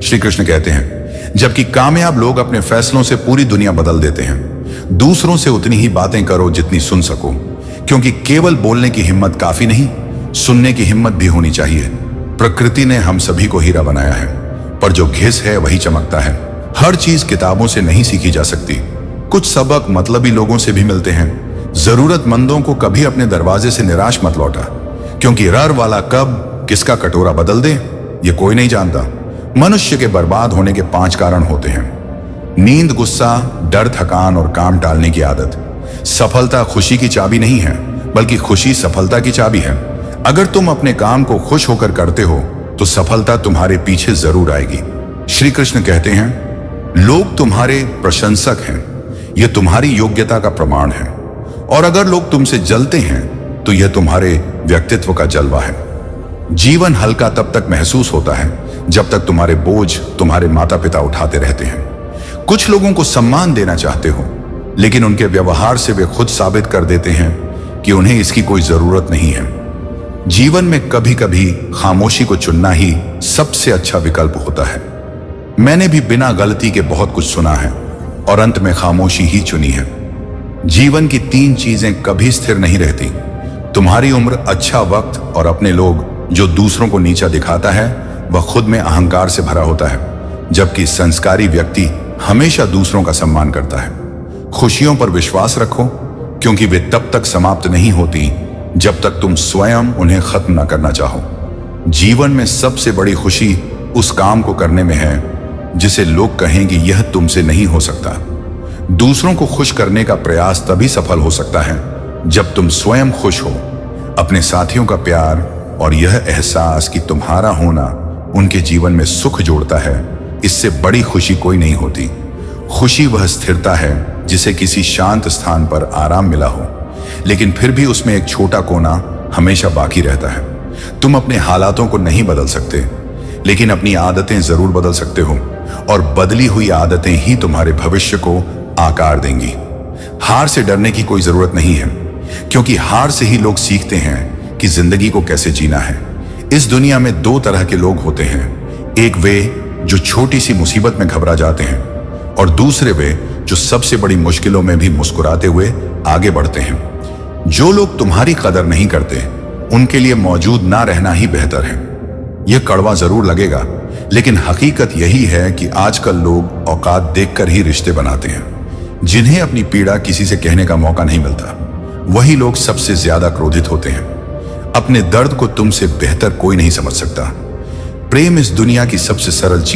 श्री कृष्ण कहते हैं, जबकि कामयाब लोग अपने फैसलों से पूरी दुनिया बदल देते हैं। दूसरों से उतनी ही बातें करो जितनी सुन सको, क्योंकि केवल बोलने की हिम्मत काफी नहीं, सुनने की हिम्मत भी होनी चाहिए। प्रकृति ने हम सभी को हीरा बनाया है, पर जो घिस है वही चमकता है। हर चीज किताबों से नहीं सीखी जा सकती। कुछ सबक मतलबी लोगों से भी मिलते हैं। जरूरतमंदों को कभी अपने दरवाजे से निराश मत लौटा, क्योंकि रर वाला कब किसका कटोरा बदल दे ये कोई नहीं जानता। मनुष्य के बर्बाद होने के 5 कारण होते हैं: नींद, गुस्सा, डर, थकान और काम टालने की आदत। सफलता खुशी की चाबी नहीं है, बल्कि खुशी सफलता की चाबी है। अगर तुम अपने काम को खुश होकर करते हो तो सफलता तुम्हारे पीछे जरूर आएगी। श्री कृष्ण कहते हैं, लोग तुम्हारे प्रशंसक हैं, यह तुम्हारी योग्यता का प्रमाण है। और अगर लोग तुमसे जलते हैं तो यह तुम्हारे व्यक्तित्व का जलवा है। जीवन हल्का तब तक महसूस होता है जब तक तुम्हारे बोझ तुम्हारे माता पिता उठाते रहते हैं। कुछ लोगों को सम्मान देना चाहते हो, लेकिन उनके व्यवहार से वे खुद साबित कर देते हैं कि उन्हें इसकी कोई जरूरत नहीं है। जीवन में कभी कभी खामोशी को चुनना ही सबसे अच्छा विकल्प होता है। मैंने भी बिना गलती के बहुत कुछ सुना है और अंत में खामोशी ही चुनी है। जीवन की 3 चीजें कभी स्थिर नहीं रहती: तुम्हारी उम्र, अच्छा वक्त और अपने लोग। जो दूसरों को नीचा दिखाता है वह खुद में अहंकार से भरा होता है, जबकि संस्कारी व्यक्ति हमेशा दूसरों का सम्मान करता है। खुशियों पर विश्वास रखो, क्योंकि वे तब तक समाप्त नहीं होती जब तक तुम स्वयं उन्हें खत्म न करना चाहो। जीवन में सबसे बड़ी खुशी उस काम को करने में है जिसे लोग कहेंगे यह तुमसे नहीं हो सकता। दूसरों को खुश करने का प्रयास तभी सफल हो सकता है जब तुम स्वयं खुश हो। अपने साथियों का प्यार और यह एहसास कि तुम्हारा होना उनके जीवन में सुख जोड़ता है, इससे बड़ी खुशी कोई नहीं होती। खुशी वह स्थिरता है जिसे किसी शांत स्थान पर आराम मिला हो, लेकिन फिर भी उसमें एक छोटा कोना हमेशा बाकी रहता है। तुम अपने हालातों को नहीं बदल सकते, लेकिन अपनी आदतें जरूर बदल सकते हो, और बदली हुई आदतें ही तुम्हारे भविष्य को आकार देंगी। हार से डरने की कोई जरूरत नहीं है, क्योंकि हार से ही लोग सीखते हैं कि जिंदगी को कैसे जीना है। इस दुनिया में 2 तरह के लोग होते हैं, एक वे जो छोटी सी मुसीबत में घबरा जाते हैं, और दूसरे वे जो सबसे बड़ी मुश्किलों में भी मुस्कुराते हुए आगे बढ़ते हैं। जो लोग तुम्हारी कदर नहीं करते उनके लिए मौजूद ना रहना ही बेहतर है। यह कड़वा जरूर लगेगा, लेकिन हकीकत यही है कि आजकल लोग औकात देखकर ही रिश्ते बनाते हैं। जिन्हें अपनी पीड़ा किसी से कहने का मौका नहीं मिलता, वही लोग सबसे ज्यादा क्रोधित होते हैं। अपने दर्द को तुमसे बेहतर कोई नहीं समझ सकता। प्रेम इस दुनिया की सबसे सरल चीज